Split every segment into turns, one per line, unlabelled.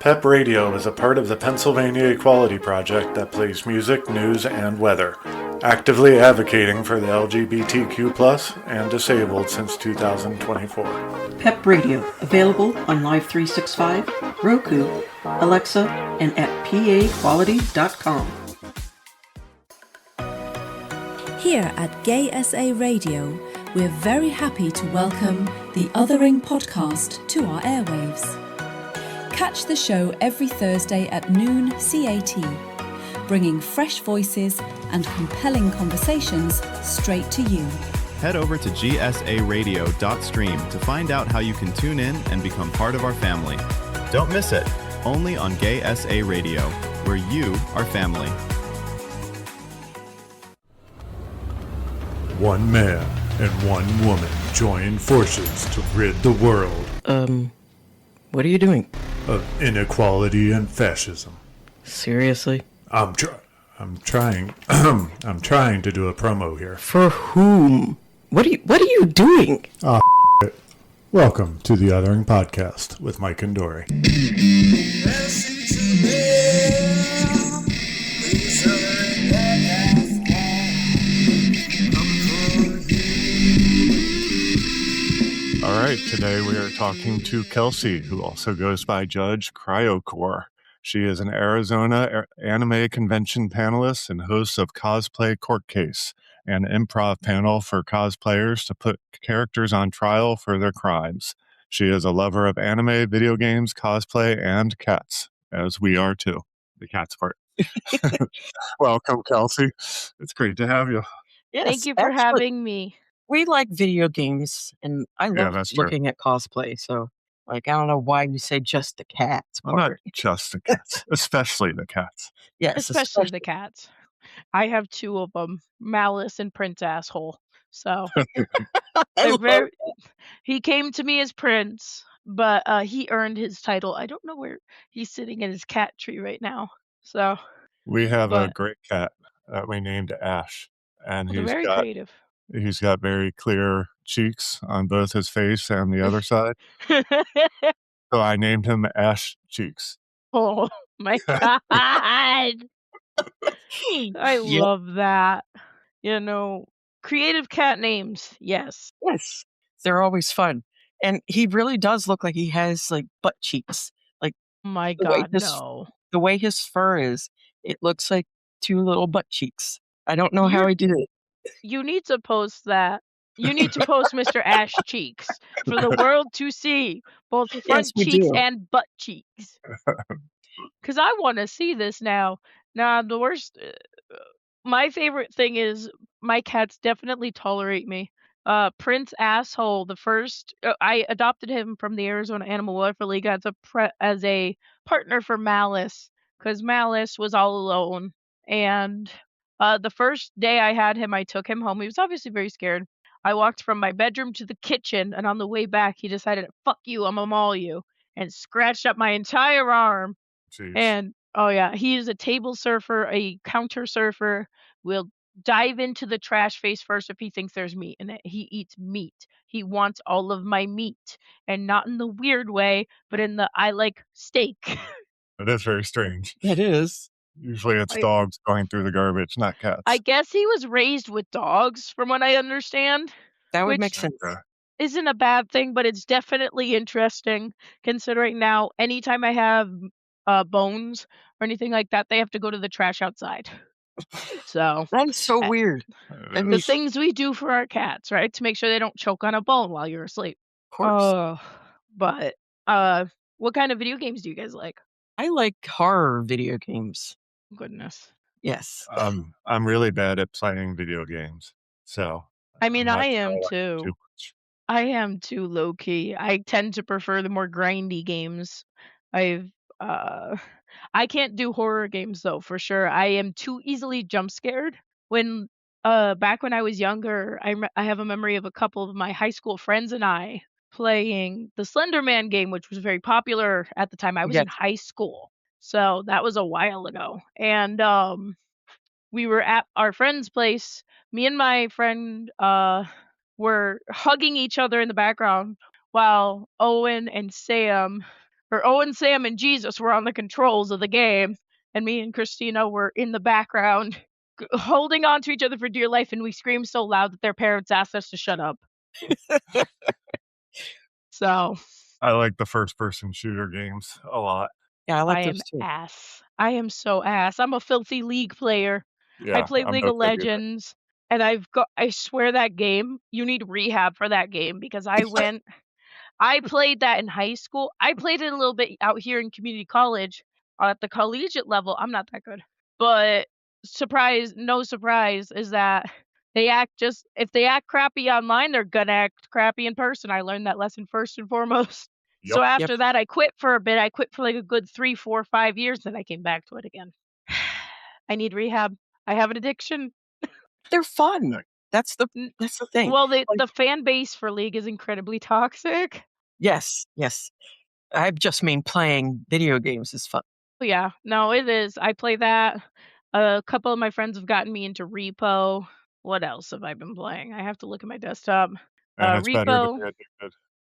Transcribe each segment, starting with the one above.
PEP Radio is a part of the Pennsylvania Equality Project that plays music, news, and weather, actively advocating for the LGBTQ+ and disabled since 2024.
PEP Radio, available on Live 365, Roku, Alexa, and at paquality.com.
Here at Gay SA Radio, we're very happy to welcome the Othering podcast to our airwaves. Catch the show every Thursday at noon CAT, bringing fresh voices and compelling conversations straight to you.
Head over to gsaradio.stream to find out how you can tune in and become part of our family. Don't miss it, only on Gay SA Radio, where you are family.
One man and one woman join forces to rid the world
What are you doing?
of inequality and fascism.
Seriously?
I'm trying I'm trying to do a promo here.
For whom? What are you doing?
Welcome to the Othering Podcast with Mike and Dory. All right, today we are talking to Kelsey, who also goes by Judge CryoKor. She is an Arizona anime convention panelist and host of Cosplay Court Case, an improv panel for cosplayers to put characters on trial for their crimes. She is a lover of anime, video games, cosplay, and cats, as we are too. The cats part. Welcome, Kelsey. It's great to have you.
Yes,
Thank you for
actually,
having me.
We like video games, and I love
that's true.
looking at cosplay, so, I don't know why you say just the cats
Well, not
part.
just the cats, especially the cats.
Yes,
Especially the cats. I have two of them, Malice and Prince Asshole. So
I
they're
love
very. He came to me as Prince, but he earned his title. I don't know where he's sitting in his cat tree right now. So,
We have a
but
great cat that we named Ash, and
they're very creative.
he's got very clear cheeks on both his face and the other side. So I named him Ash Cheeks.
Oh my god! I
Yeah,
love that. Creative cat names. Yes.
yes, they're always fun, and he really does look like he has, butt cheeks. Like,
Oh my
the way
god,
his
no.
the way his fur is, it looks like two little butt cheeks. I don't know how
You're
he did it.
You need to post that. You need to post Mr. Ash Cheeks for the world to see, both
Yes,
front
we
cheeks
do.
and butt cheeks. Because I want to see this now. Now, the worst, my favorite thing is my cats definitely tolerate me. Prince Asshole, I adopted him from the Arizona Animal Welfare League as a partner for Malice, because Malice was all alone. And the first day I had him, I took him home. He was obviously very scared. I walked from my bedroom to the kitchen, and on the way back, he decided, "Fuck you, I'm gonna maul you," and scratched up my entire arm.
Jeez.
And oh yeah, he is a table surfer, a counter surfer. Will dive into the trash face first if he thinks there's meat in it. He eats meat. He wants all of my meat, and not in the weird way, but in the I like steak.
It is very strange.
It is.
Usually it's
I,
dogs going through the garbage, not
I
cats.
guess he was raised with dogs, from what I understand,
That would make
which
sense.
Okay.
isn't a bad thing, but it's definitely interesting considering now anytime I have bones or anything like that, they have to go to the trash outside. So
That is so
uh,
weird. I
Uh,
mean,
the things we do for our cats, right, to make sure they don't choke on a bone while you're asleep.
of course.
But what kind of video games do you guys like?
I like horror video games.
Goodness.
Yes.
I'm really bad at playing video games, so
I
I'm
mean,
not
I
sure I
am
like it
too.
too much.
I am too low key. I tend to prefer the more grindy games. I've I can't do horror games though, for sure. I am too easily jump scared. When back when I was younger, I have a memory of a couple of my high school friends and I playing the Slender Man game, which was very popular at the time. I was in
Yes.
high school. So that was a while ago. And we were at our friend's place. Me and my friend were hugging each other in the background while Owen and Sam or Owen, Sam, and Jesus were on the controls of the game, and me and Christina were in the background holding on to each other for dear life, and we screamed so loud that their parents asked us to shut up. So
I like the first-person shooter games a lot.
Yeah, I like
I am
those too.
ass. I am so ass. I'm a filthy League player. I
Yeah,
play
I'm
League
no
of
big either.
Legends, and I swear that game, you need rehab for that game because I played that in high school. I played it a little bit out here in community college. At the collegiate level, I'm not that good. But surprise, no surprise, is that if they act crappy online, they're gonna act crappy in person. I learned that lesson first and foremost. So
Yep.
Yep.
after that, I quit for a bit. I quit for like a good 3, 4, 5 years, then I came back to it again. I need rehab. I have an addiction.
They're fun. That's the
N
that's the thing.
Well,
Like,
the fan base for League is incredibly toxic.
yes, yes. I just mean playing video games is fun.
Oh, yeah. No, it is. I play that. A couple of my friends have gotten me into Repo. What else have I been playing? I have to look at my desktop.
And it's
Repo.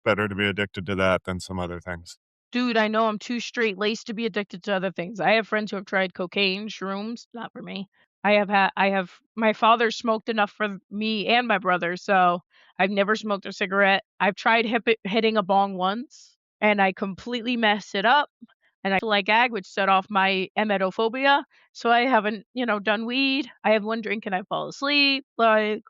better to be addicted to that than some other things.
Dude, I know I'm too straight-laced to be addicted to other things. I have friends who have tried cocaine, shrooms, not for me. I have my father smoked enough for me and my brother, so I've never smoked a cigarette. I've tried hitting a bong once, and I completely messed it up, and I feel like gag, which set off my emetophobia, so I haven't, done weed. I have one drink and I fall asleep, like,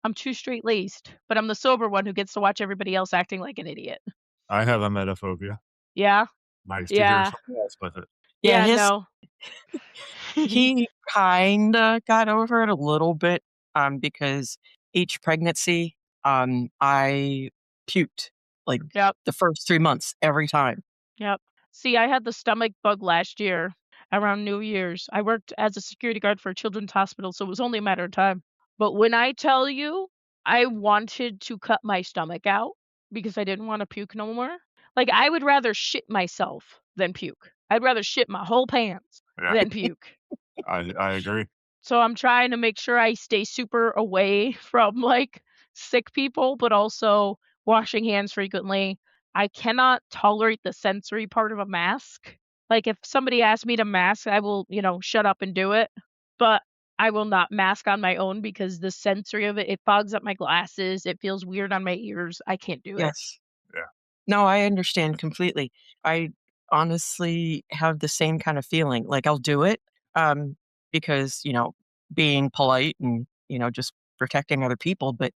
I'm too straight-laced, but I'm the sober one who gets to watch everybody else acting like an idiot.
I have emetophobia.
Yeah?
Nice to hear
Yeah.
someone else with it.
Yeah,
Yeah, no.
he kinda got over it a little bit, because each pregnancy, I puked, like,
Yep,
the first 3 months every time.
yep. See, I had the stomach bug last year around New Year's. I worked as a security guard for a children's hospital, so it was only a matter of time. But when I tell you, I wanted to cut my stomach out because I didn't wanna puke no more. Like, I would rather shit myself than puke. I'd rather shit my whole pants
Yeah,
than puke.
I agree.
So I'm trying to make sure I stay super away from, like, sick people, but also washing hands frequently. I cannot tolerate the sensory part of a mask. Like, if somebody asks me to mask, I will, shut up and do it, but I will not mask on my own because the sensory of it fogs up my glasses, it feels weird on my ears, I can't do it.
Yes.
Yeah.
No, I understand completely. I honestly have the same kind of feeling. Like, I'll do it, um, because, being polite and, just protecting other people, but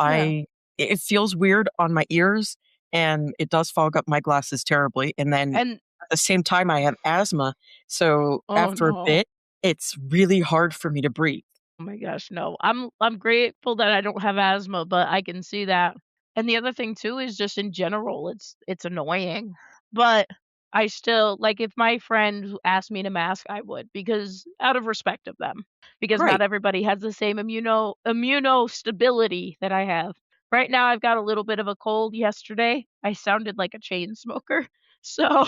Yeah,
it feels weird on my ears, and it does fog up my glasses terribly, and then
and
at the same time, I have asthma, so
oh,
after a
no.
bit, it's really hard for me to breathe.
Oh my gosh, no. I'm grateful that I don't have asthma, but I can see that. And the other thing too is just in general, it's annoying. But I still like if my friend asked me to mask, I would because out of respect of them. Because not
Right.
everybody has the same immuno stability that I have. Right now I've got a little bit of a cold. Yesterday, I sounded like a chain smoker. So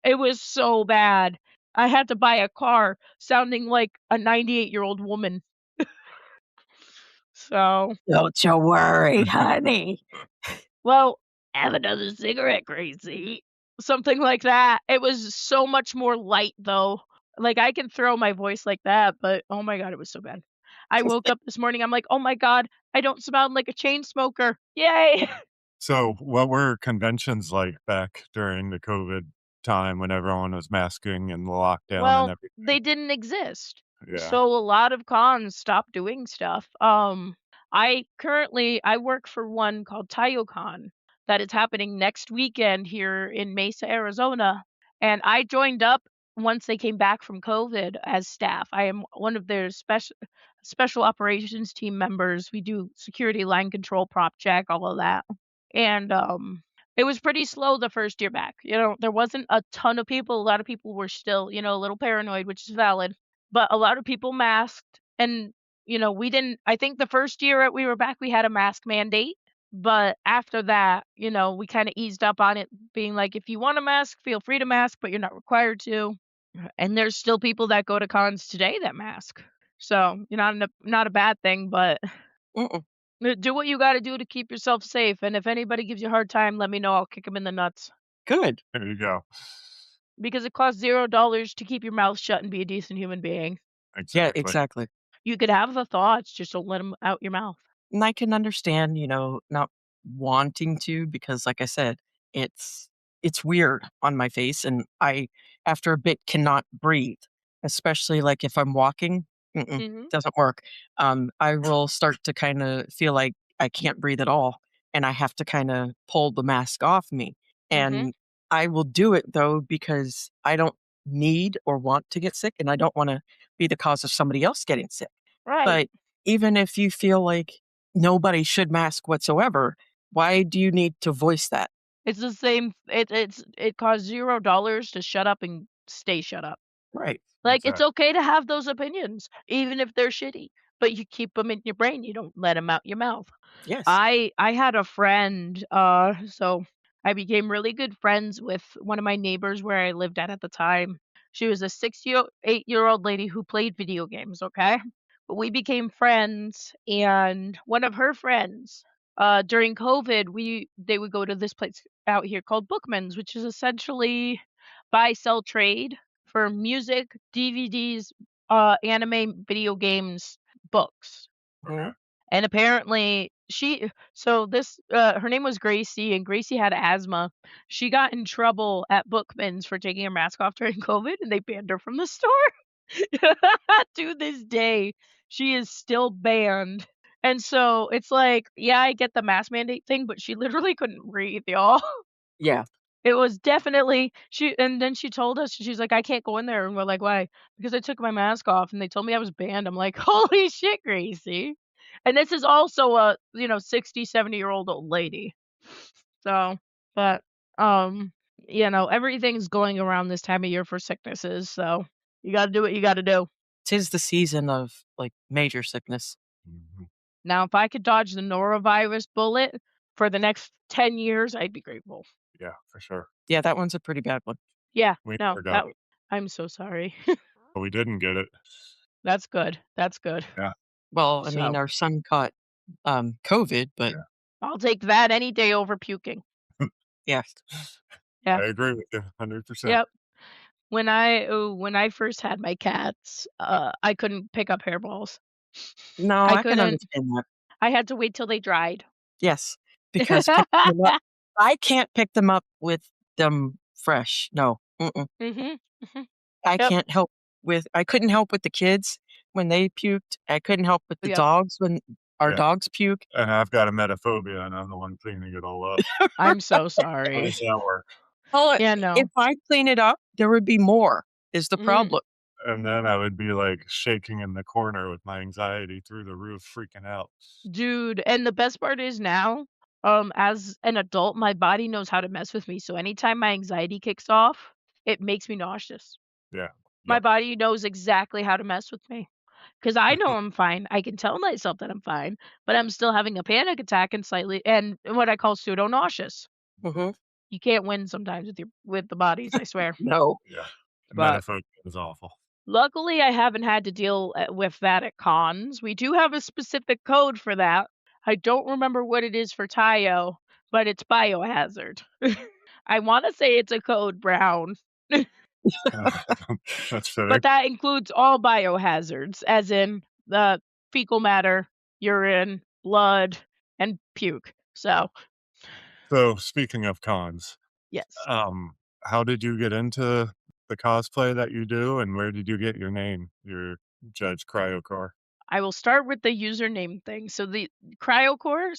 it was so bad. I had to buy a car sounding like a 98-year-old woman. So,
Don't you worry, honey.
well, have another cigarette, crazy. Something like that. It was so much more light though. Like I can throw my voice like that, but oh my god, it was so bad. I woke up this morning, I'm like, "Oh my god, I don't sound like a chain smoker. Yay."
So, what were conventions like back during the COVID time when everyone was masking and the lockdown and
Well,
everything?
they didn't exist.
Yeah.
So a lot of cons stopped doing stuff. I work for one called TayoCon that is happening next weekend here in Mesa, Arizona. And I joined up once they came back from COVID as staff. I am one of their special operations team members. We do security, line control, prop check, all of that. And it was pretty slow the first year back. There wasn't a ton of people. A lot of people were still, a little paranoid, which is valid. But a lot of people masked and we didn't I think the first year that we were back, we had a mask mandate, but after that, we kinda eased up on it, being like, "If you want a mask, feel free to mask, but you're not required to." And there's still people that go to cons today that mask. So, not a bad thing, but
Mm-mm.
do what you gotta do to keep yourself safe, and if anybody gives you a hard time, let me know, I'll kick them in the nuts.
Good.
There you go.
Because it costs $0 to keep your mouth shut and be a decent human being.
Yeah,
Exactly.
exactly.
You could have the thoughts, just don't let them out your mouth.
And I can understand, not wanting to because like I said, it's it's weird on my face and I after a bit cannot breathe, especially like if I'm walking.
Mhm.
Doesn't work. I will start to kind of feel like I can't breathe at all and I have to kind of pull the mask off me.
Mhm.
And I will do it though because I don't need or want to get sick and I don't want to be the cause of somebody else getting sick.
Right.
But even if you feel like nobody should mask whatsoever, why do you need to voice that?
It's the same it costs $0 to shut up and stay shut up.
Right.
Like, it's
Exactly.
okay to have those opinions, even if they're shitty, but you keep them in your brain, you don't let them out your mouth.
Yes.
I had a friend, so I became really good friends with one of my neighbors where I lived at the time. She was a 8-year-old lady who played video games, okay? But we became friends, and one of her friends, during COVID, they would go to this place out here called Bookman's, which is essentially buy, sell, trade for music, DVDs, anime, video games, books.
Mhm.
And apparently her name was Gracie, and Gracie had asthma. She got in trouble at Bookman's for taking her mask off during COVID, and they banned her from the store. To this day, she is still banned. And so it's like, yeah, I get the mask mandate thing, but she literally couldn't breathe, y'all.
Yeah.
It was definitely and then she told us, she's like, "I can't go in there." And we're like, "Why?" "Because I took my mask off and they told me I was banned." I'm like, "Holy shit, Gracie." And this is also a, 60, 70-year-old old lady. So, but, everything's going around this time of year for sicknesses, so you gotta do what you gotta do.
'Tis the season of like major sickness.
Mhm.
Now, if I could dodge the norovirus bullet for the next 10 years, I'd be grateful.
Yeah, for sure.
Yeah, that one's a pretty bad one.
Yeah,
We
no,
never got it,
I'm so sorry.
but we didn't get it.
That's good, that's good.
Yeah.
Well, I mean,
So,
our son caught COVID, but
Yeah.
I'll take that any day over puking.
yes.
Yeah,
I agree with you 100%.
yep. When I first had my cats, I couldn't pick up hairballs.
No,
I
I can
couldn't.
understand that.
I had to wait till they dried.
Yes. Because picking them up I can't pick them up with them fresh. No. Mm-mm.
Mhm, mhm.
I
Yep,
can't help I couldn't help with the kids when they puked. I couldn't help with the
yep.
dogs when our
Yeah.
dogs puke.
And I've got emetophobia, and I'm the one cleaning it all up.
I'm so
How does
sorry.
that work?
Well,
Yeah,
if
no.
I clean it up, there would be more, is the
Mhm.
problem.
And then I would be, like, shaking in the corner with my anxiety through the roof, freaking out.
Dude, and the best part is now, as an adult, my body knows how to mess with me, so anytime my anxiety kicks off, it makes me nauseous.
Yeah.
My
Yep.
body knows exactly how to mess with me. 'Cause I know I'm fine. I can tell myself that I'm fine, but I'm still having a panic attack and slightly and what I call pseudo nauseous.
Mhm.
You can't win sometimes with the bodies, I swear.
No.
Yeah.
But
Emetophobia is awful.
luckily, I haven't had to deal with that at cons. We do have a specific code for that. I don't remember what it is for Tayo, but it's biohazard. I wanna say it's a code brown,
That's fitting.
but that includes all biohazards, as in the fecal matter, urine, blood, and puke. So,
So, speaking of cons,
yes.
um, how did you get into the cosplay that you do, and where did you get your name, your Judge CryoKor?
I will start with the username thing. So the CryoKor,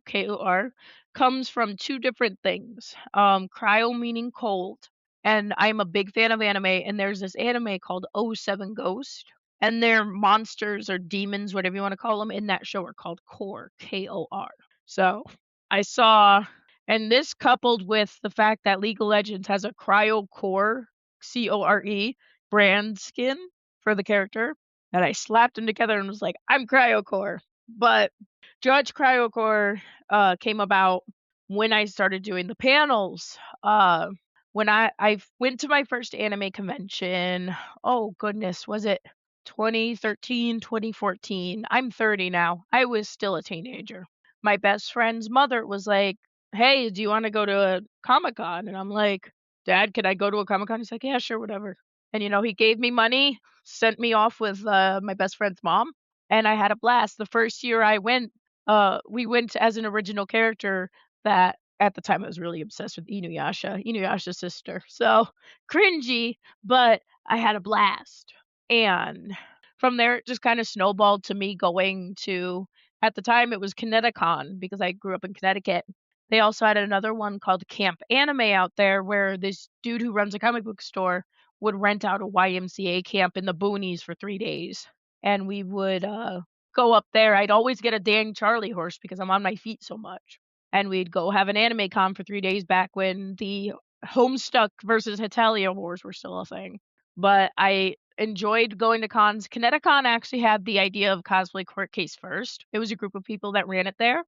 CRYOKOR, comes from two different things. Cryo meaning cold, and I'm a big fan of anime. And there's this anime called '07 Ghost, and their monsters or demons, whatever you want to call them, in that show are called Core, KOR. So I saw, and this coupled with the fact that League of Legends has a CryoKor, CORE, brand skin for the character and I slapped them together and was like, "I'm CryoKor." But Judge CryoKor came about when I started doing the panels. When I went to my first anime convention, oh goodness, was it 2013, 2014? I'm 30 now. I was still a teenager. My best friend's mother was like, hey, do you want to go to a Comic-Con? And I'm like, Dad, could I go to a Comic-Con? He's like, yeah, sure, whatever. And, he gave me money, sent me off with my best friend's mom, and I had a blast. The first year I went, we went as an original character that at the time I was really obsessed with Inuyasha's sister. So cringy, but I had a blast. And from there, it just kind of snowballed to me going to, at the time, it was Kineticon because I grew up in Connecticut. They also had another one called Camp Anime out there where this dude who runs a comic book store would rent out a YMCA camp in the boonies for 3 days. And we would go up there. I'd always get a dang Charlie horse because I'm on my feet so much. And we'd go have an anime con for 3 days back when the Homestuck versus Hetalia wars were still a thing. But I enjoyed going to cons. Kineticon actually had the idea of Cosplay Court Case first. It was a group of people that ran it there.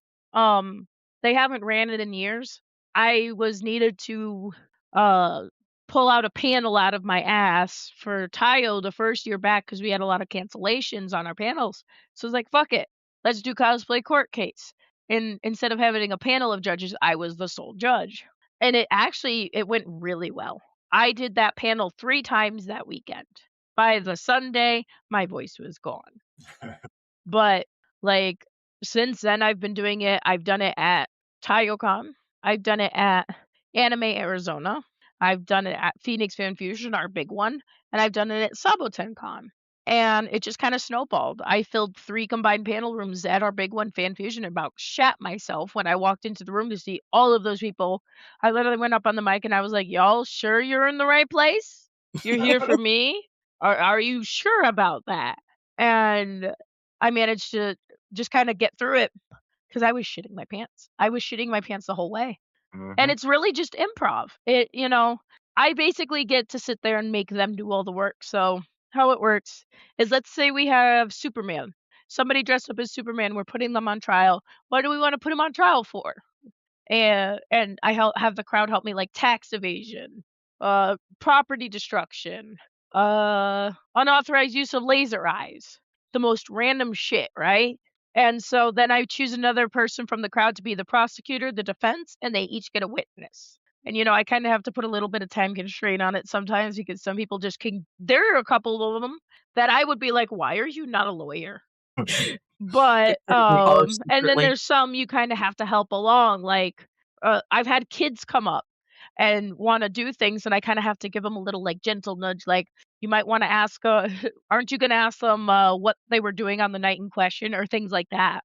They haven't ran it in years. I was needed to pull out a panel out of my ass for Tayo the first year back because we had a lot of cancellations on our panels. So I was like, fuck it. Let's do Cosplay Court Case. And instead of having a panel of judges, I was the sole judge. And it went really well. I did that panel 3 times that weekend. By the Sunday, my voice was gone. But like since then I've been doing it. I've done it at TayoCon. I've done it at Anime Arizona. I've done it at Phoenix Fan Fusion, our big one, and I've done it at SabotenCon. And it just kind of snowballed. I filled 3 combined panel rooms at our big one, Fan Fusion, and about shat myself when I walked into the room to see all of those people. I literally went up on the mic and I was like, y'all sure you're in the right place? You're here for me? Are you sure about that? And I managed to just kind of get through it because I was shitting my pants. I was shitting my pants the whole way. And it's really just improv. I basically get to sit there and make them do all the work. So how it works is, let's say we have Superman. Somebody dressed up as Superman. We're putting them on trial. What do we want to put him on trial for? And I have the crowd help me, like tax evasion, property destruction, unauthorized use of laser eyes, the most random shit, right? And so then I choose another person from the crowd to be the prosecutor, the defense, and they each get a witness. And I kind of have to put a little bit of time constraint on it sometimes because some people just can. There are a couple of them that I would be like, why are you not a lawyer? But and then there's some you kind of have to help along. Like I've had kids come up and want to do things, and I kind of have to give them a little like gentle nudge, like you might want to ask, aren't you going to ask them what they were doing on the night in question, or things like that.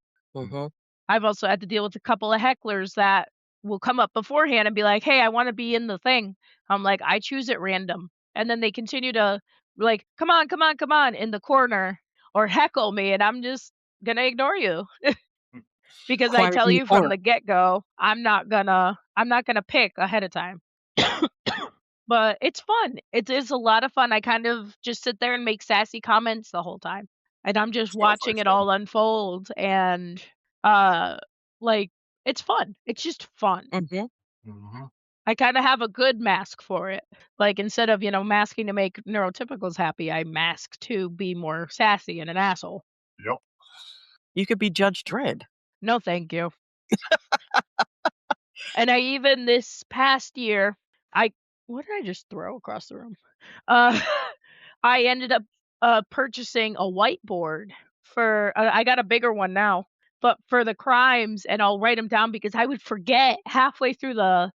I've also had to deal with a couple of hecklers that will come up beforehand and be like, hey, I want to be in the thing. I'm like, I choose it random. And then they continue to like, come on in the corner or heckle me, and I'm just gonna ignore you. Because I tell you from the get-go, I'm not gonna pick ahead of time. But it's fun. It is a lot of fun. I kind of just sit there and make sassy comments the whole time. And I'm just watching it all unfold, and like it's fun. It's just fun. I kind of have a good mask for it. Like instead of, masking to make neurotypicals happy, I mask to be more sassy and an asshole.
Yep.
You could be Judge Dredd.
No, thank you. And I even this past year, what did I just throw across the room? I ended up purchasing a whiteboard for. I got a bigger one now, but for the crimes, and I'll write them down because I would forget halfway through the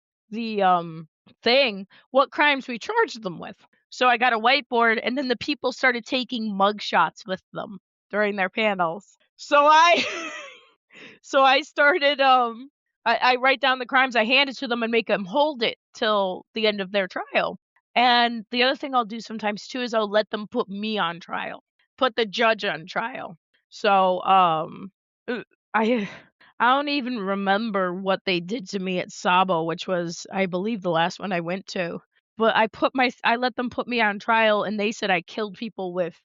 thing what crimes we charged them with. So I got a whiteboard, and then the people started taking mug shots with them during their panels. So I started I write down the crimes, I hand it to them and make them hold it till the end of their trial. And the other thing I'll do sometimes too is I'll let them put me on trial, put the judge on trial. So I don't even remember what they did to me at Sabo, which was, I believe, the last one I went to. But I let them put me on trial, and they said I killed people with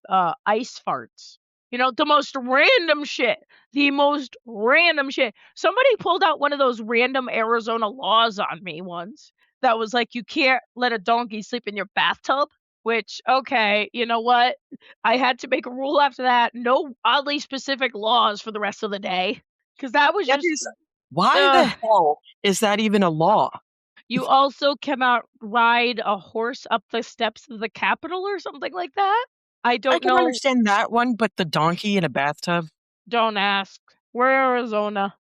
ice farts. The most random shit. The most random shit. Somebody pulled out one of those random Arizona laws on me once that was like, you can't let a donkey sleep in your bathtub. Which, okay, you know what? I had to make a rule after that. No oddly specific laws for the rest of the day. Because that was
Why the hell is that even a law?
You also cannot ride a horse up the steps of the Capitol or something like that? I
I
don't
can
know.
understand that one, but the donkey in a bathtub?
Don't ask. We're Arizona.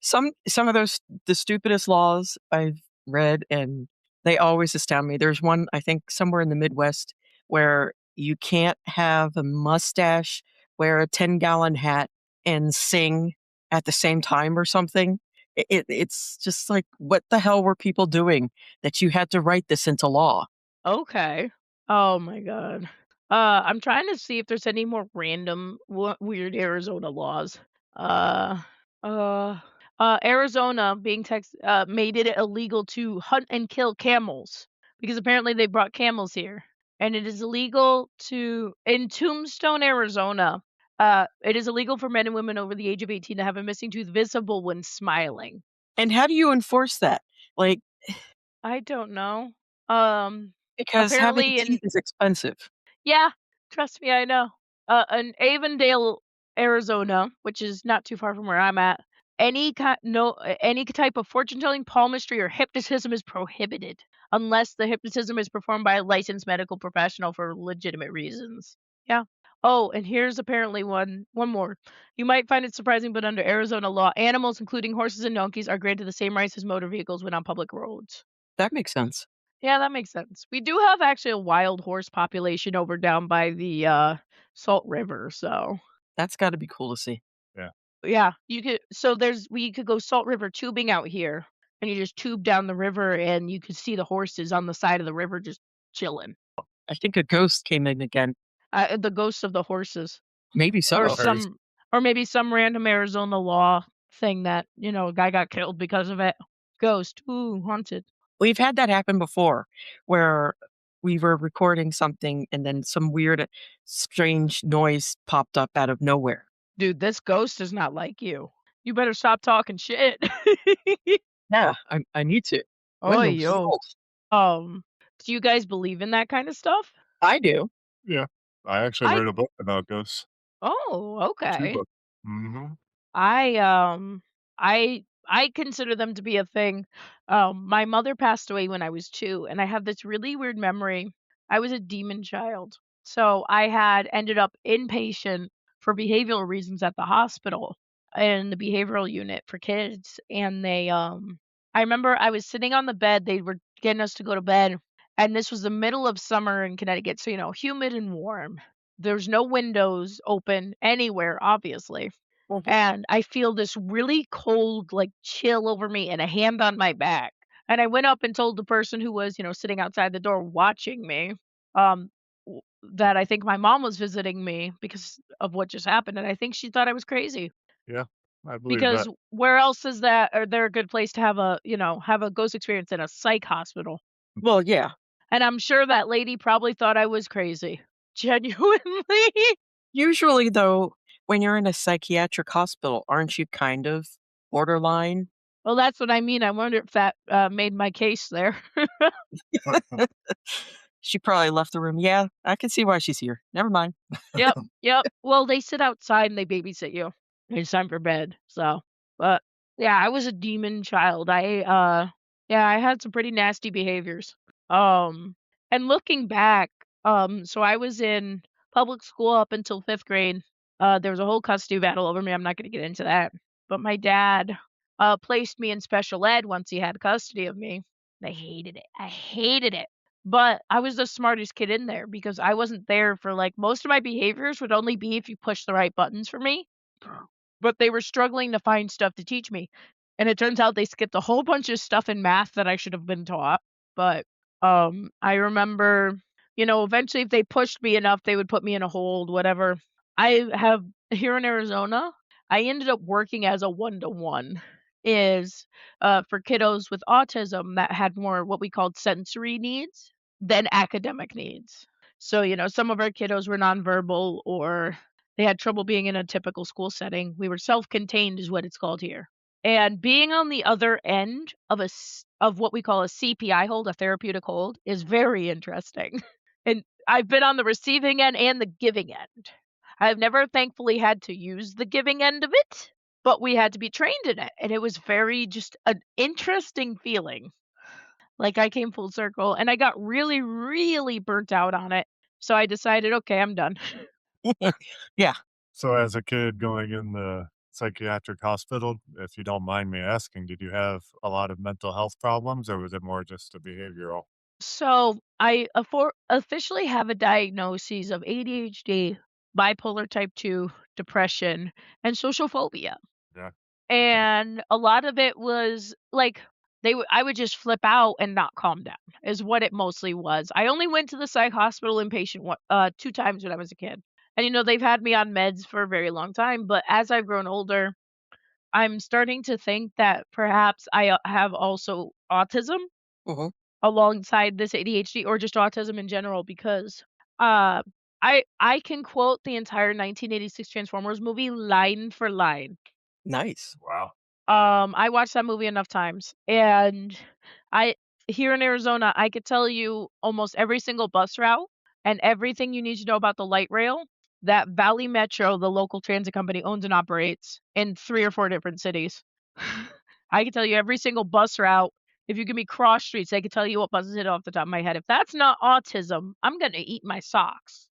Some of the stupidest laws I've read, and they always astound me. There's one, I think, somewhere in the Midwest where you can't have a mustache, wear a 10-gallon hat, and sing at the same time or something. It's just like, what the hell were people doing that you had to write this into law?
Okay. Oh my god. I'm trying to see if there's any more random weird Arizona laws. Uh, uh, Arizona being made it illegal to hunt and kill camels because apparently they brought camels here, and it is illegal in Tombstone, Arizona. It is illegal for men and women over the age of 18 to have a missing tooth visible when smiling.
And how do you enforce that? Like,
I don't know. Um,
because having
apparently
teeth is expensive.
Yeah, trust me, I know. In Avondale, Arizona, which is not too far from where I'm at, any type of fortune telling, palmistry, or hypnotism is prohibited unless the hypnotism is performed by a licensed medical professional for legitimate reasons. Yeah. Oh, and here's apparently one more. You might find it surprising, but under Arizona law, animals, including horses and donkeys, are granted the same rights as motor vehicles when on public roads.
That makes sense.
Yeah, that makes sense. We do have actually a wild horse population over down by the Salt River, so
That's got to be cool to see.
yeah, we could go Salt River tubing out here, and you just tube down the river, and you could see the horses on the side of the river just chilling.
I think a ghost came in again.
The ghosts of the horses,
Maybe so.
or maybe some random Arizona law thing that a guy got killed because of it. Ghost, ooh, haunted.
We've had that happen before where we were recording something and then some weird, strange noise popped up out of nowhere.
Dude, this ghost is not like you. You better stop talking shit.
Yeah, I need to.
Oh,
What in the
yo.
world?
Do you guys believe in that kind of stuff?
I do.
Yeah. I actually
I
wrote a book about ghosts.
Oh,
2
okay.
books. Mhm.
I consider them to be a thing. My mother passed away when I was 2, and I have this really weird memory. I was a demon child. So I had ended up inpatient for behavioral reasons at the hospital in the behavioral unit for kids. And I remember I was sitting on the bed, they were getting us to go to bed, and this was the middle of summer in Connecticut, so humid and warm. There's no windows open anywhere, obviously. And I feel this really cold, like, chill over me and a hand on my back. And I went up and told the person who was, sitting outside the door watching me, um, that I think my mom was visiting me because of what just happened. And I think she thought I was crazy
Yeah, I believe
because
that.
where else is that, or there a good place to have a ghost experience in a psych hospital?
Well, yeah.
And I'm sure that lady probably thought I was crazy. Genuinely.
Usually, though, when you're in a psychiatric hospital, aren't you kind of borderline?
Well, that's what I mean. I wonder if that made my case there.
She probably left the room. Yeah, I can see why she's here. Never mind.
Yep, yep. Well, they sit outside and they babysit you. It's time for bed. So, but yeah, I was a demon child. I had some pretty nasty behaviors. And looking back, so I was in public school up until 5th grade. There was a whole custody battle over me. I'm not going to get into that. But my dad placed me in special ed once he had custody of me. And I hated it. I hated it. But I was the smartest kid in there because I wasn't there for most of my behaviors would only be if you push the right buttons for me. But they were struggling to find stuff to teach me. And it turns out they skipped a whole bunch of stuff in math that I should have been taught. But I remember, eventually if they pushed me enough, they would put me in a hold, whatever. I have here in Arizona, I ended up working as a 1-to-1 for kiddos with autism that had more what we called sensory needs than academic needs. So, some of our kiddos were nonverbal or they had trouble being in a typical school setting. We were self-contained is what it's called here. And being on the other end of what we call a CPI hold, a therapeutic hold, is very interesting. And I've been on the receiving end and the giving end. I've never thankfully had to use the giving end of it, but we had to be trained in it, and it was very just an interesting feeling. Like, I came full circle, and I got really, really burnt out on it, so I decided, "Okay, I'm done."
Yeah.
So as a kid going in the psychiatric hospital, if you don't mind me asking, did you have a lot of mental health problems or was it more just a behavioral?
So, I officially have a diagnosis of ADHD, bipolar type 2, depression, and social phobia.
Yeah. Okay.
And a lot of it was, like, I would just flip out and not calm down, is what it mostly was. I only went to the psych hospital inpatient 2 times when I was a kid. And, they've had me on meds for a very long time, but as I've grown older, I'm starting to think that perhaps I, have also autism
Mhm.
alongside this ADHD or just autism in general because, uh, I can quote the entire 1986 Transformers movie line for line.
Nice.
Wow.
I watched that movie enough times, and I here in Arizona, I could tell you almost every single bus route and everything you need to know about the light rail that Valley Metro, the local transit company, owns and operates in 3 or 4 different cities. I could tell you every single bus route. If you give me cross streets, I could tell you what buses hit off the top of my head. If that's not autism, I'm gonna eat my socks.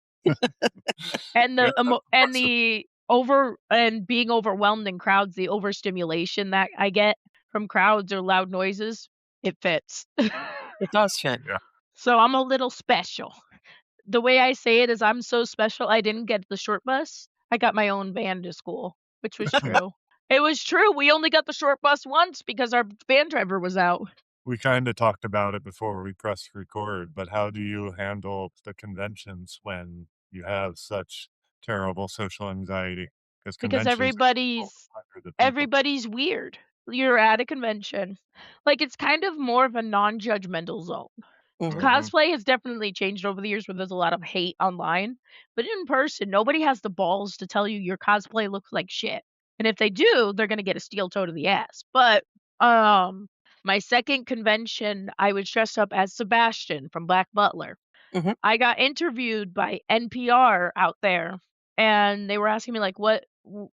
And
Yeah,
the
that's
and
impressive.
being overwhelmed in crowds, the overstimulation that I get from crowds or loud noises, it fits.
It does fit.
Yeah.
So I'm a little special. The way I say it is I'm so special I didn't get the short bus. I got my own van to school, which was true. It was true. We only got the short bus once because our van driver was out.
We kind of talked about it before we pressed record, but how do you handle the conventions when you have such terrible social anxiety? Because
Because
conventions are full
everybody's
of hundreds of people.
everybody's weird. You're at a convention. Like, it's kind of more of a non-judgmental zone.
Mhm.
Hmm.
Cosplay has definitely changed over the years where there's a lot of hate online, but in person, nobody has the balls to tell you your cosplay looks like shit. And if they do, they're gonna get a steel toe to the ass. But, um, my second convention, I was dressed up as Sebastian from Black Butler.
Mhm.
I got interviewed by NPR out there, and they were asking me like,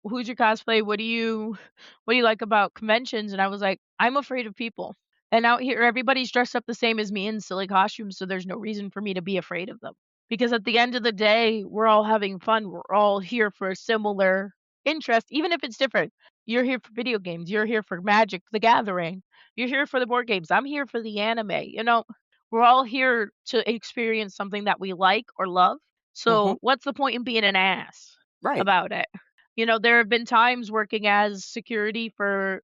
who's your cosplay? What do you like about conventions?" And I was like, "I'm afraid of people. And out here, everybody's dressed up the same as me in silly costumes, so there's no reason for me to be afraid of them. Because at the end of the day, we're all having fun. We're all here for a similar interest, even if it's different. You're here for video games. You're here for Magic: The Gathering. You're here for the board games. I'm here for the anime. We're all here to experience something that we like or love.
Mhm.
So what's the point in being an ass
Right.
about it? There have been times working as security for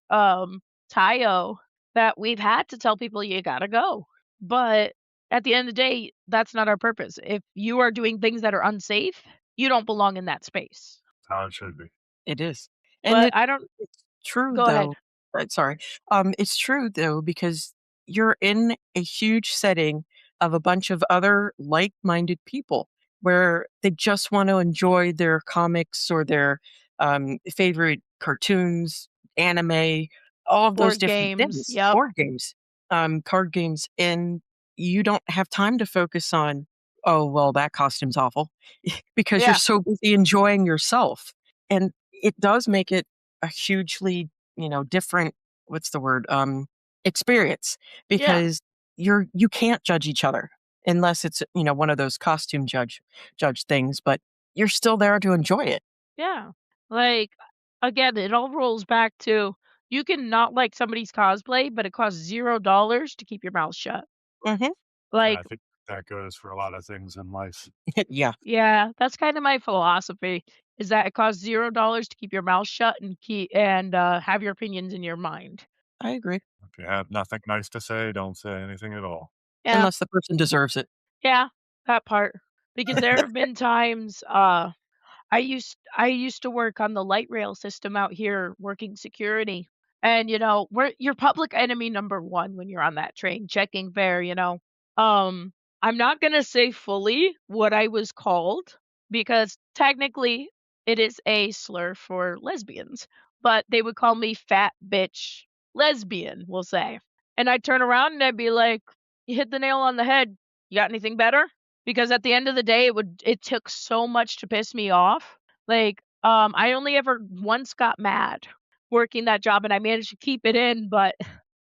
Tayo that we've had to tell people you gotta go. But at the end of the day, that's not our purpose. If you are doing things that are unsafe, you don't belong in that space.
How it should be.
It is. And
But I don't
it's true
go ahead.
though. Sorry. It's true though because you're in a huge setting of a bunch of other like-minded people where they just want to enjoy their comics or their favorite cartoons, anime, all of those
Board
different
games.
things,
Yep.
board games, card games, and you don't have time to focus on, oh, well, that costume's awful because you're
Yeah.
so busy enjoying yourself. And it does make it a hugely, different, what's the word? Experience
Yeah.
because you can't judge each other unless it's, one of those costume judge things, but you're still there to enjoy it.
Yeah. Like, again, it all rolls back to you can not like somebody's cosplay, but it costs $0 to keep your mouth shut.
Hmm.
Yeah, I
Like,
think that goes for a lot of things in life.
Yeah,
yeah, that's kind of my philosophy is that it costs $0 to keep your mouth shut and have your opinions in your mind.
I agree.
If you have nothing nice to say, don't say anything at all.
Yeah,
Unless the person deserves it.
yeah, that part. Because there have been times I used to work on the light rail system out here working security. And we're your public enemy number one when you're on that train, checking fare. Um, I'm not gonna say fully what I was called because technically it is a slur for lesbians, but they would call me fat bitch lesbian, we'll say. And I'd turn around and I'd be like, "You hit the nail on the head. You got anything better?" Because at the end of the day, it took so much to piss me off. Like, I only ever once got mad working that job, and I managed to keep it in, but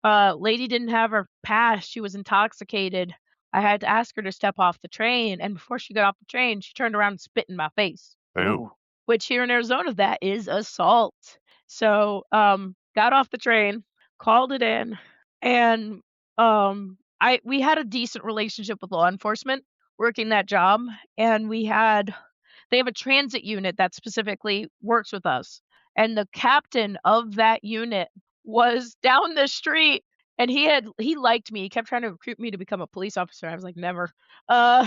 lady didn't have her pass. She was intoxicated. I had to ask her to step off the train, and before she got off the train, she turned around and spit in my face.
Ew.
Which here in Arizona, that is assault. So, got off the train, called it in, and we had a decent relationship with law enforcement working that job, and they have a transit unit that specifically works with us. And the captain of that unit was down the street, and he liked me. He kept trying to recruit me to become a police officer. I was like, never. Uh,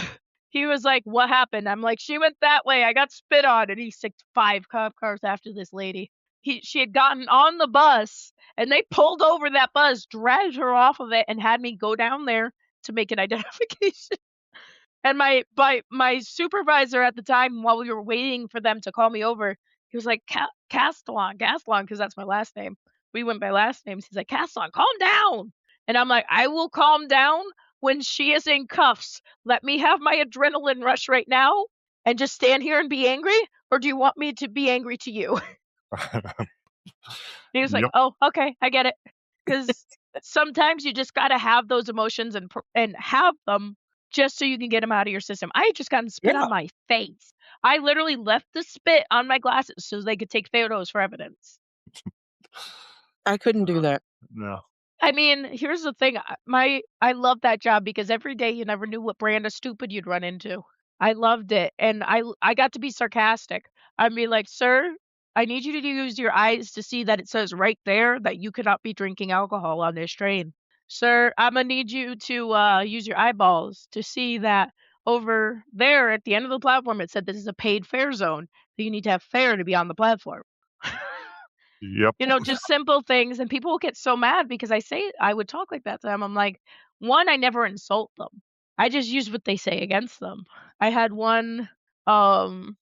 he was like, "What happened?" I'm like, "She went that way. I got spit on." And he sicked 5 cop cars after this lady. She had gotten on the bus, and they pulled over that bus, dragged her off of it, and had me go down there to make an identification. And my supervisor at the time, while we were waiting for them to call me over, he was like, Castellon, 'cause that's my last name. We went by last names. He's like, "Castellon, calm down." And I'm like, "I will calm down when she is in cuffs. Let me have my adrenaline rush right now and just stand here and be angry, or do you want me to be angry to you?" He was like,
Yep.
"Oh, okay, I get it." Because sometimes you just gotta have those emotions and have them just so you can get them out of your system. I had just gotten spit
Yeah.
on my face. I literally left the spit on my glasses so they could take photos for evidence.
I couldn't do that.
No.
I mean, here's the thing, I love that job because every day you never knew what brand of stupid you'd run into. I loved it, and I got to be sarcastic. I'd be like, "Sir, I need you to use your eyes to see that it says right there that you cannot be drinking alcohol on this train. Sir, Imma need you to, use your eyeballs to see that over there at the end of the platform, it said this is a paid fare zone, that you need to have fare to be on the platform."
Yep.
You know, just simple things, and people will get so mad because I would talk like that to them. I'm like, 1, I never insult them. I just use what they say against them. I had one, um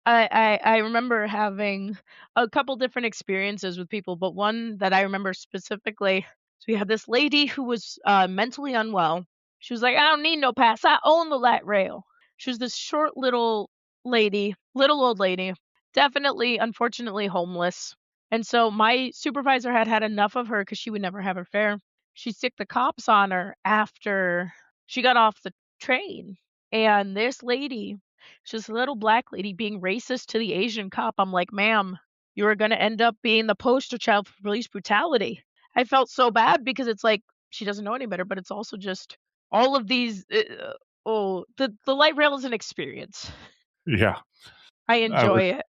I remember having a couple different experiences with people, but one that I remember specifically, so we had this lady who was, mentally unwell. She was like, "I don't need no pass, I own the light rail." She was this short little old lady, definitely, unfortunately homeless, and so my supervisor had had enough of her because she would never have her fare. She sicked the cops on her after she got off the train, and this lady, she's a little black lady being racist to the Asian cop. I'm like, "Ma'am, you are gonna end up being the poster child for police brutality." I felt so bad because it's like, she doesn't know any better, but it's also just all of these, the light rail is an experience.
Yeah.
I
I would
enjoy it.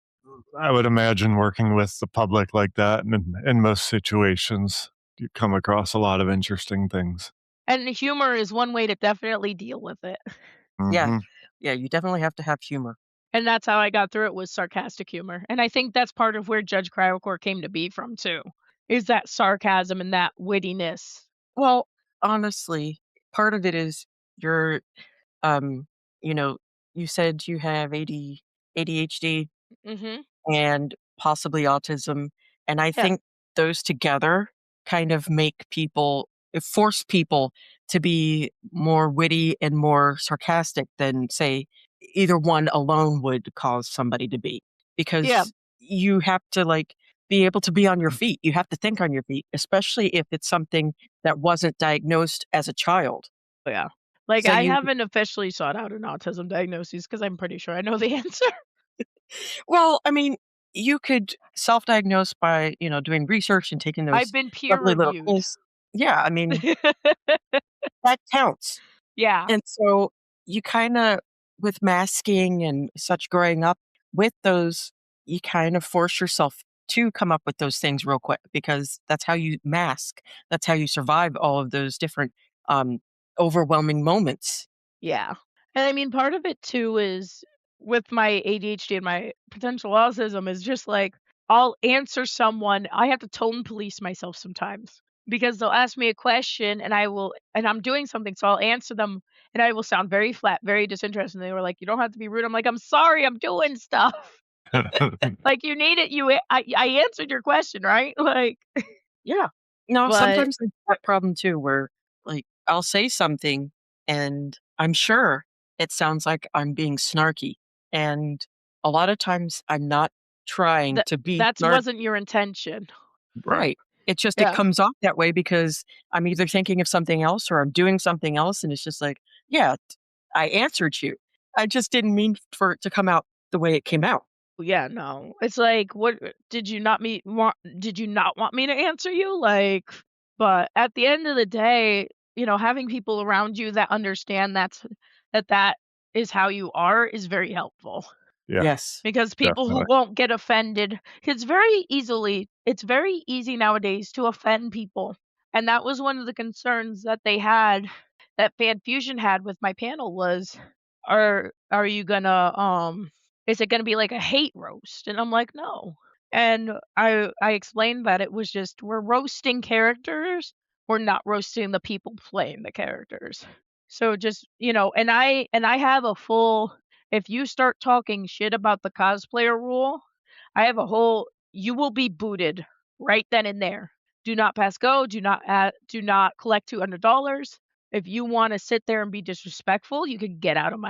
I would imagine working with the public like that, and in most situations, you come across a lot of interesting things.
And humor is one way to definitely deal with it.
Yeah.
Mhm.
Yeah, you definitely have to have humor.
And that's how I got through it, was sarcastic humor. And I think that's part of where Judge CryoKor came to be from too, is that sarcasm and that wittiness.
Well, honestly, part of it is your, um, you know, you said you have ADHD
Mhm.
and possibly autism, and I
Yeah.
think those together kind of force people to be more witty and more sarcastic than, say, either one alone would cause somebody to be.
Yeah.
Because you have to, like, be able to be on your feet. You have to think on your feet, especially if it's something that wasn't diagnosed as a child.
Yeah. Like,
So
I
you
haven't officially sought out an autism diagnosis because 'cause I'm pretty sure I know the answer.
Well, I mean, you could self-diagnose by, doing research and taking
I've
those
been peer
lovely little
reviewed.
quiz. Yeah, I mean, that counts.
Yeah.
And so you kinda, with masking and such growing up with those, you kind of force yourself to come up with those things real quick because that's how you mask. That's how you survive all of those different, um, overwhelming moments.
Yeah. And I mean, part of it too is with my ADHD and my potential autism is just like, I'll answer someone, I have to tone police myself sometimes because they'll ask me a question and I'm doing something, so I'll answer them and I will sound very flat, very disinterested. And they were like, "You don't have to be rude." I'm like, "I'm sorry, I'm doing stuff." Like, you need it. I answered your question, right? Like,
Yeah. No,
but
sometimes there's that problem too where, like, I'll say something and I'm sure it sounds like I'm being snarky, and a lot of times I'm not trying
that
to be
that
snarky.
wasn't your intention.
Right. It just it
Yeah.
comes off that way because I'm either thinking of something else or I'm doing something else, and it's just like, yeah, I answered you. I just didn't mean for it to come out the way it came out.
Yeah, no. It's like, what did you not want me to answer you? Like, but at the end of the day, having people around you that understand that is how you are is very helpful.
Yeah,
Yes.
Because people who
definitely.
won't get offended, it's very easy nowadays to offend people. And that was one of the concerns that that Fan Fusion had with my panel was, are you gonna, is it gonna be like a hate roast? And I'm like, no. And I explained that it was just, we're roasting characters, we're not roasting the people playing the characters. So just, and I have a full, if you start talking shit about the cosplayer rule, I have a whole, you will be booted right then and there. Do not pass go. Do not collect $200. If you want to sit there and be disrespectful, you can get out of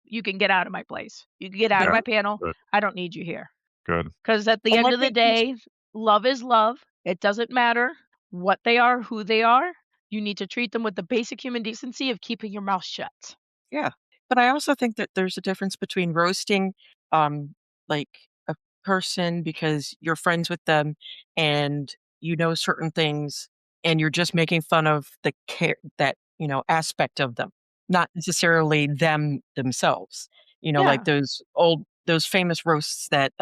you can get out of my place. You can get out of
Yeah,
my panel.
good.
I don't need you here.
Good.
Because at the
And
end
like
of the
they used
day, love is love. It doesn't matter what they are, who they are. You need to treat them with the basic human decency of keeping your mouth shut.
Yeah. But I also think that there's a difference between roasting like a person because you're friends with them and you know certain things and you're just making fun of the that, aspect of them, not necessarily them themselves. Like
Yeah.
those famous roasts that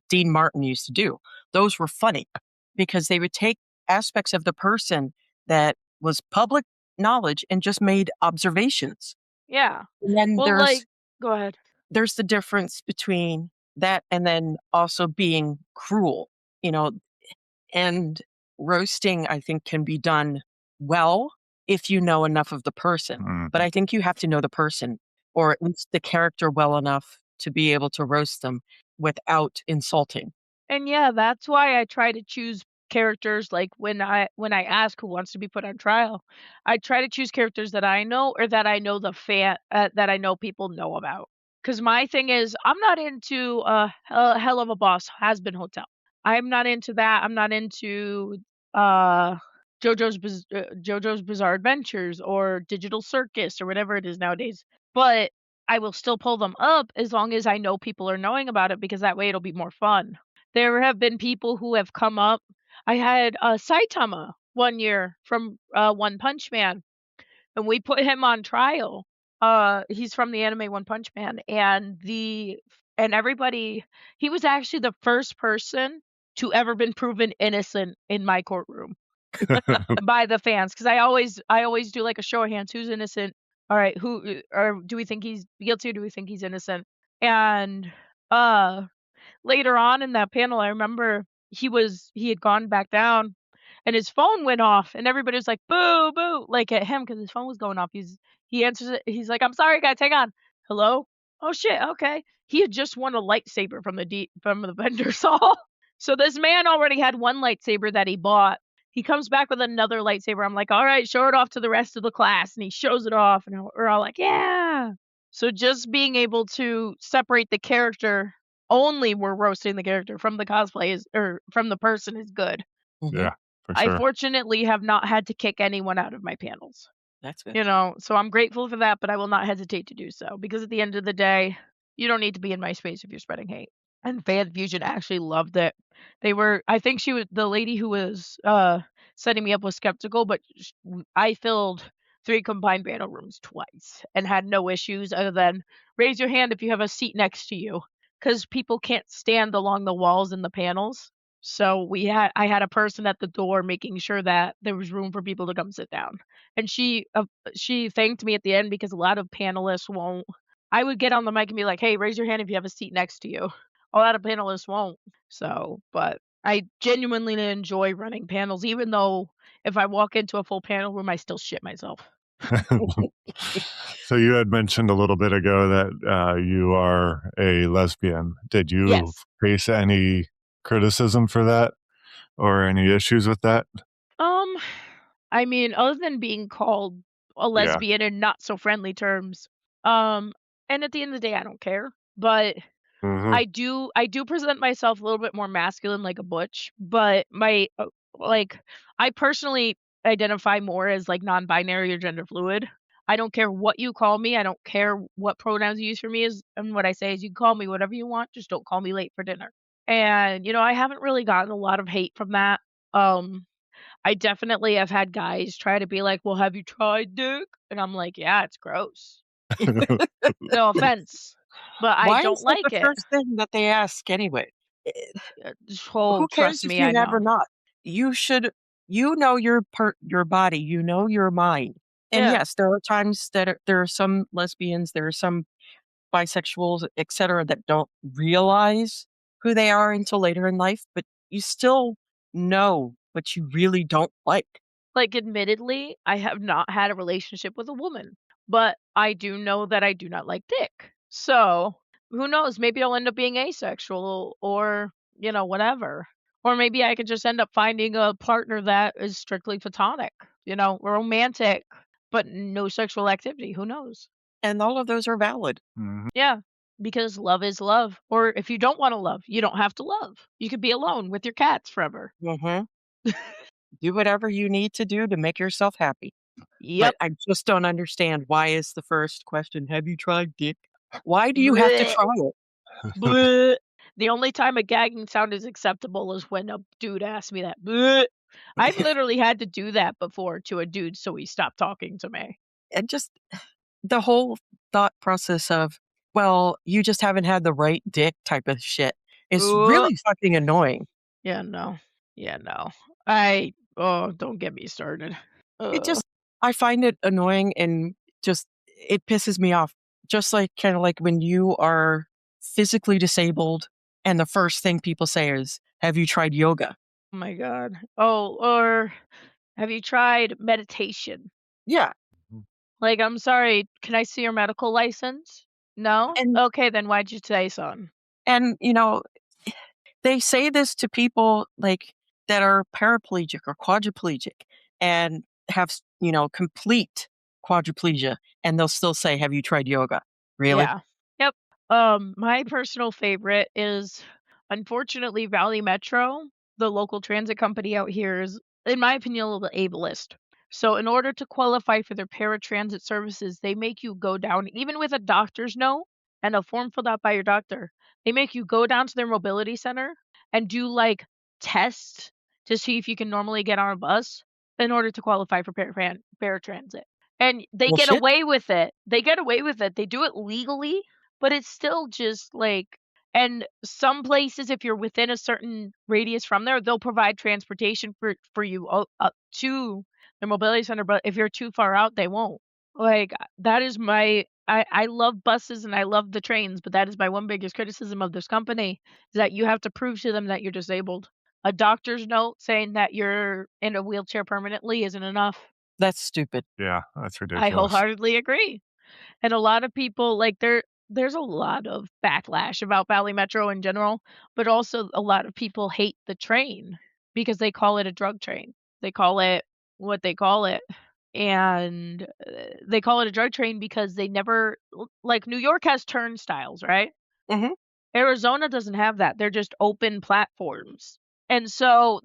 Dean Martin used to do. Those were funny because they would take aspects of the person that was public knowledge and just made observations.
Yeah.
And then
Well, like, go ahead.
there's the difference between that and then also being cruel, you know, and roasting, I think, can be done well if you know enough of the person. But
Mhm.
I think you have to know the person or at least the character well enough to be able to roast them without insulting.
And yeah, that's why I try to choose characters like when I ask who wants to be put on trial, I try to choose characters that I know or that I know that I know people know about. Cuz my thing is I'm not into Hell of a Boss Has Been Hotel. I'm not into that. I'm not into uh JoJo's Bizarre Adventures or Digital Circus or whatever it is nowadays. But I will still pull them up as long as I know people are knowing about it because that way it'll be more fun. There have been people who have come up. I had Saitama one year from One Punch Man, and we put him on trial. He's from the anime One Punch Man, and everybody. He was actually the first person to ever been proven innocent in my courtroom by the fans because I always do like a show of hands. Who's innocent? All right, who or do we think he's guilty or do we think he's innocent? And uh later on in that panel, I remember he had gone back down and his phone went off and everybody was like, "Boo, boo," like at him because his phone was going off. He answers it. He's like, "I'm sorry, guys. Hang on. Hello? Oh shit. Okay." He had just won a lightsaber from the vendor's hall. So this man already had one lightsaber that he bought. He comes back with another lightsaber. I'm like, "All right, show it off to the rest of the class." And he shows it off and we're all like, "Yeah." So just being able to separate the character only we're roasting the character from the cosplay is or from the person is good.
Mhm.
Yeah, for
I
sure.
fortunately have not had to kick anyone out of my panels.
That's good.
So I'm grateful for that, but I will not hesitate to do so because at the end of the day, you don't need to be in my space if you're spreading hate. And Fan Fusion actually loved it. I think she was the lady who was setting me up was skeptical, but I filled 3 combined panel rooms twice and had no issues other than raise your hand if you have a seat next to you because people can't stand along the walls in the panels. So I had a person at the door making sure that there was room for people to come sit down. And she thanked me at the end because a lot of panelists won't. I would get on the mic and be like, "Hey, raise your hand if you have a seat next to you." A lot of panelists won't. So, but I genuinely enjoy running panels, even though if I walk into a full panel room, I still shit myself.
So you had mentioned a little bit ago that you are a lesbian. Did you
Yes.
face any criticism for that or any issues with that?
Um, I mean, other than being called a
Yeah.
lesbian in not so friendly terms, um, and at the end of the day, I don't care. But
Hmm.
I do present myself a little bit more masculine like a butch, but like, I personally identify more as, like, non-binary or gender fluid. I don't care what you call me, I don't care what pronouns you use for me is and what I say is, "You can call me whatever you want, just don't call me late for dinner." And, I haven't really gotten a lot of hate from that. Um, I definitely have had guys try to be like, "Well, have you tried dick?" And I'm like, "Yeah, it's gross." No offense, but I
Why
don't
is that the
like it.
first thing that they ask anyway? Eh,
Oh,
who cares
trust
if
me,
you
I
have or
know.
not? You should you know your body, you know your mind. And
Yeah.
yes, there are times that there are some lesbians, there are some bisexuals, etcetera, that don't realize who they are until later in life, but you still know what you really don't like.
Like, admittedly, I have not had a relationship with a woman, but I do know that I do not like dick. So, who knows? Maybe I'll end up being asexual or, whatever. Or maybe I could just end up finding a partner that is strictly platonic, romantic, but no sexual activity. Who knows?
And all of those are valid.
Mhm.
Yeah, because love is love. Or if you don't want to love, you don't have to love. You could be alone with your cats forever.
Mhm. Do whatever you need to do to make yourself happy. But
Yep.
I just don't understand, why is the first question, "Have you tried dick?" Why do you have to
Blech.
try it?
Bleh. The only time a gagging sound is acceptable is when a dude asks me that. Bleh. I've literally had to do that before to a dude so he stopped talking to me.
And just the whole thought process of, "Well, you just haven't had the right dick," type of shit is
Ugh.
really fucking annoying.
Yeah, no. Yeah, no. Oh, don't get me started.
It
Ugh.
just I find it annoying and just it pisses me off. Just like kinda like when you are physically disabled and the first thing people say is, "Have you tried yoga?"
Oh my god. Oh, or have you tried meditation?
Yeah,
Like, I'm sorry, can I see your medical license? No?
and
Okay, then why'd you say son?
and, they say this to people, like, that are paraplegic or quadriplegic and have, complete quadriplegia, and they'll still say, "Have you tried yoga?" Really?
Yeah. Yep. My personal favorite is unfortunately Valley Metro, the local transit company out here is, in my opinion, a little bit ableist. So in order to qualify for their paratransit services, they make you go down, even with a doctor's note and a form filled out by your doctor, they make you go down to their mobility center and do like tests to see if you can normally get on a bus in order to qualify for paratransit. And they get
Bullshit.
away with it. They get away with it. They do it legally, but it's still just like and some places, if you're within a certain radius from there, they'll provide transportation for you up to the mobility center, but if you're too far out, they won't. Like, that is I love buses and I love the trains, but that is my one biggest criticism of this company, is that you have to prove to them that you're disabled. A doctor's note saying that you're in a wheelchair permanently isn't enough.
That's stupid.
Yeah, that's
I
ridiculous.
wholeheartedly agree. And a lot of people like there's a lot of backlash about Valley Metro in general, but also a lot of people hate the train because they call it a drug train. They call it what they call it. And they call it a drug train because they never like New York has turnstiles, right?
Mhm.
Arizona doesn't have that. They're just open platforms. And so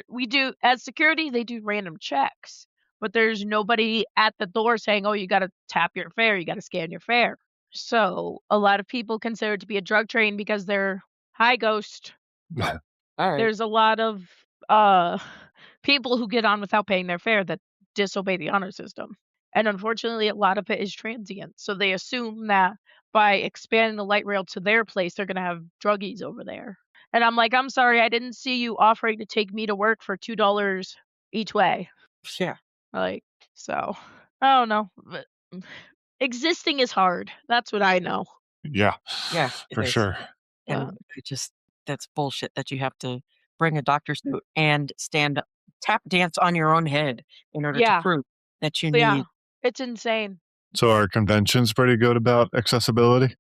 we do as security, they do random checks, but there's nobody at the door saying, "Oh, you gotta tap your fare, you gotta scan your fare." So a lot of people consider it to be a drug train because they're high ghost.
Alright.
There's a lot of uh people who get on without paying their fare that disobey the honor system. And unfortunately, a lot of it is transient. So they assume that by expanding the light rail to their place, they're going to have druggies over there. And I'm like, I'm sorry, I didn't see you offering to take me to work for $2 each way.
Yeah.
Like, so I don't know. But existing is hard. That's what I know.
Yeah,
Yeah, it
for
is.
sure.
Uh,
And it just that's bullshit that you have to bring a doctor's note and tap dance on your own head in order to
yeah,
prove that you
yeah,
need.
it's insane.
So are conventions pretty good about accessibility?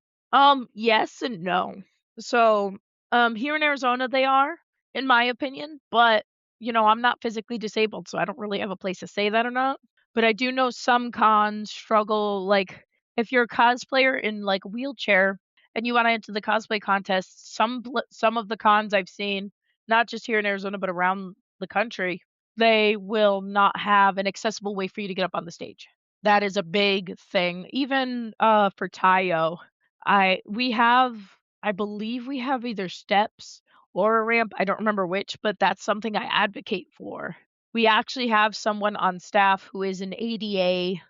Yes and no. So, here in Arizona, they are, in my opinion, but, I'm not physically disabled, so I don't really have a place to say that or not. But I do know some cons struggle, like, if you're a cosplayer in, like, a wheelchair and you wanna enter the cosplay contest, some of the cons I've seen, not just here in Arizona, but around the country, they will not have an accessible way for you to get up on the stage. That is a big thing. Even for Tayo, I believe we have either steps or a ramp. I don't remember which, but that's something I advocate for. We actually have someone on staff who is an ADA.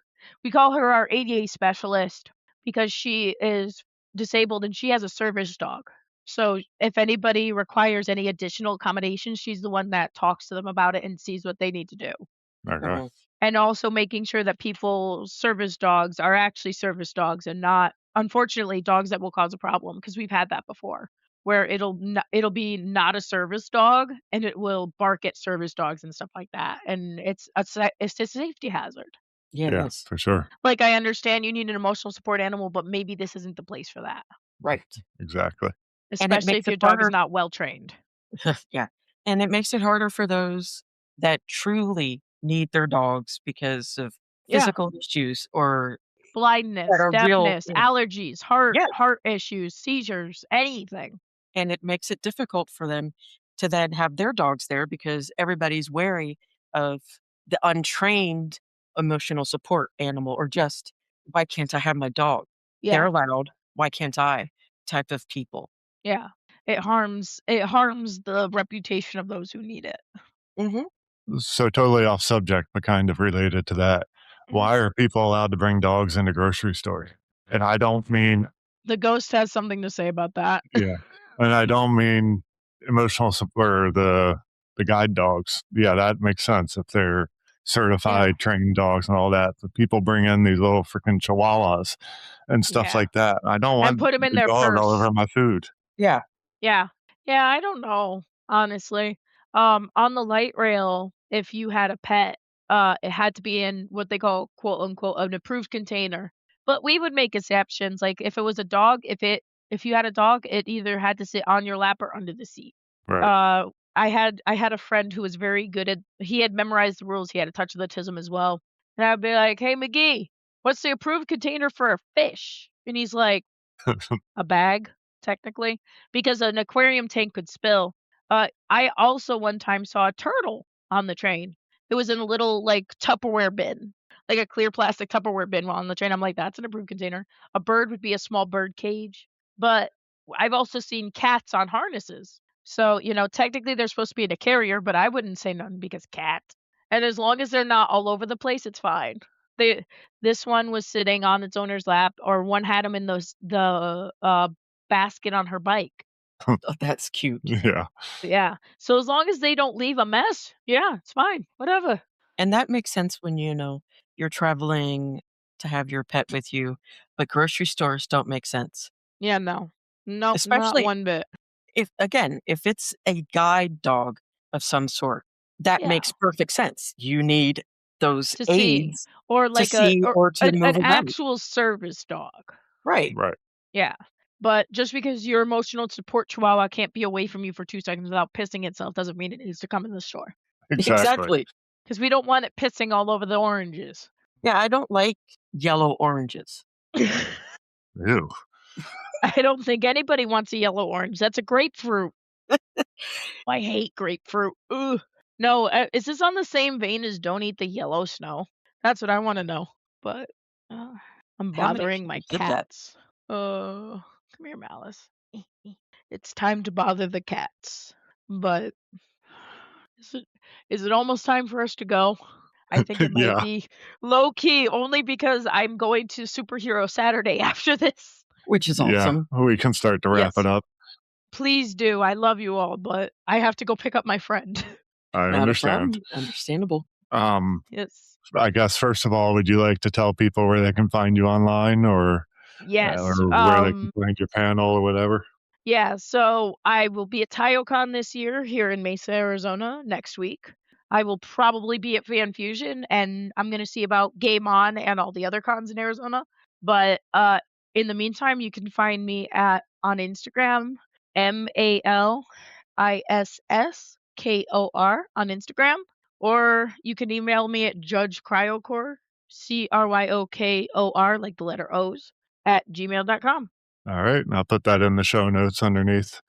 We call her our ADA specialist because she is disabled and she has a service dog. So if anybody requires any additional accommodations, she's the one that talks to them about it and sees what they need to do.
Okay.
Mhm.
And also making sure that people's service dogs are actually service dogs and not, unfortunately, dogs that will cause a problem, because we've had that before, where it'll be not a service dog and it will bark at service dogs and stuff like that, and it's a safety hazard.
Yeah, it
Yeah,
is.
for sure.
Like, I understand you need an emotional support animal, but maybe this isn't the place for that,
Right.
Exactly.
And it
especially
makes
if
it
your dog is
harder.
not well trained.
Yeah. And it makes it harder for those that truly need their dogs because of
Yeah.
physical issues or that
Blindness,
are real.
deafness, allergies, heart
Yeah.
heart issues, seizures, anything.
And it makes it difficult for them to then have their dogs there because everybody's wary of the untrained emotional support animal or just, why can't I have my dog? They're
Yeah,
allowed. Why can't I? Type of people.
yeah. It harms the reputation of those who need it.
Hmm.
So totally off subject, but kind of related to that. Why are people allowed to bring dogs into grocery stores? And I don't mean,
The ghost has something to say about that.
yeah, and I don't mean emotional support or the guide dogs. Yeah, that makes sense if they're certified, trained dogs and all that. But people bring in these little freaking chihuahuas and stuff
Yeah.
like that. I don't
And
want
put 'em in
the
their
dog all
purse.
over my food.
Yeah.
Yeah. Yeah, I don't know, honestly. On the light rail, if you had a pet, it had to be in what they call, quote, unquote, "an approved container." But we would make exceptions, like, if it was a dog, if you had a dog, it either had to sit on your lap or under the seat.
Right.
I had a friend who was very good at he had memorized the rules, he had a touch of autism as well, and I'd be like, "Hey, McGee, what's the approved container for a fish?" And he's like, a bag, technically, because an aquarium tank could spill. I also one time saw a turtle on the train. It was in a little, like, Tupperware bin, like a clear plastic Tupperware bin while on the train. I'm like, "That's an approved container." A bird would be a small bird cage, but I've also seen cats on harnesses. So, technically they're supposed to be in a carrier, but I wouldn't say nothing because cat. And as long as they're not all over the place, it's fine. They This one was sitting on its owner's lap, or one had him in the basket on her bike.
Oh, that's cute.
Yeah.
Yeah. So as long as they don't leave a mess, yeah, it's fine. Whatever.
And that makes sense when, you're traveling to have your pet with you, but grocery stores don't make sense.
Yeah, no. Nope, not
Especially
one bit.
if it's a guide dog of some sort, that
Yeah.
makes perfect sense. You need those
To see.
aids
Or
to
like
see or to move
an
about.
actual service dog.
Right.
Right.
Yeah. But just because your emotional support chihuahua can't be away from you for 2 seconds without pissing itself doesn't mean it needs to come in the store.
Exactly.
Exactly.
Because we don't want it pissing all over the oranges.
Yeah, I don't like yellow oranges.
Ew.
I don't think anybody wants a yellow orange. That's a grapefruit. I hate grapefruit. Ugh. No, is this on the same vein as don't eat the yellow snow? That's what I want to know. But I'm
How many
bothering my
people did that?
cats. Come here, Malice. It's time to bother the cats. But is it almost time for us to go? I think it might
Yeah.
be low key, only because I'm going to Superhero Saturday after this.
Which is
Yeah.
awesome.
We can start to wrap
Yes.
it up.
Please do. I love you all, but I have to go pick up my friend.
I
Not a
understand.
problem. Understandable.
Yes.
I guess first of all, would you like to tell people where they can find you online or
Yes.
where they can find your panel or whatever?
Yeah, so I will be at TayoCon this year here in Mesa, Arizona next week. I will probably be at Fan Fusion, and I'm going to see about Game On and all the other cons in Arizona. But in the meantime, you can find me on Instagram, MALISSKOR on Instagram, or you can email me at Judge CryoKor, CRYOKOR, like the letter O's, at gmail.com.
All right. And I'll put that in the show notes underneath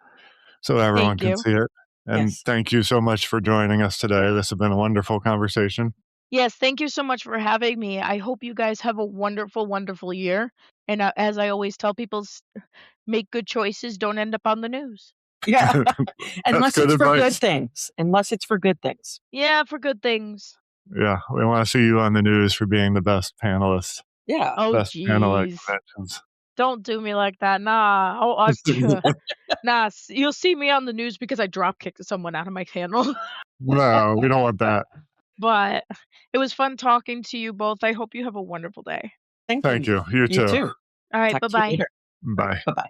so everyone
Thank
can
you.
see it. And
Yes.
thank you so much for joining us today. This has been a wonderful conversation.
Yes, thank you so much for having me. I hope you guys have a wonderful, wonderful year. And as I always tell people, make good choices. Don't end up on the news.
Yeah. Unless
good
it's for good
advice.
things. Unless it's for good things.
Yeah, for good things.
Yeah, we want to see you on the news for being the best panelist.
Yeah.
Oh,
Best panel at
jeez.
conventions.
Don't do me like that. Nah. Oh, nah. You'll see me on the news because I drop kicked someone out of my panel.
No, we don't want that.
But it was fun talking to you both. I hope you have a wonderful day.
Thank you. You too.
You too.
All right.
Talk to you
Bye-bye.
later.
Bye.
Bye-bye.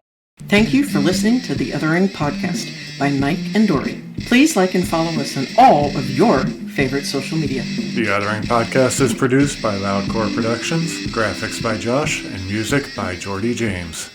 Thank you for listening to the Othering Podcast by Mike and Dory. Please like and follow us on all of your favorite social media.
The Othering Podcast is produced by LoudCore Productions, graphics by Josh, and music by Jordy James.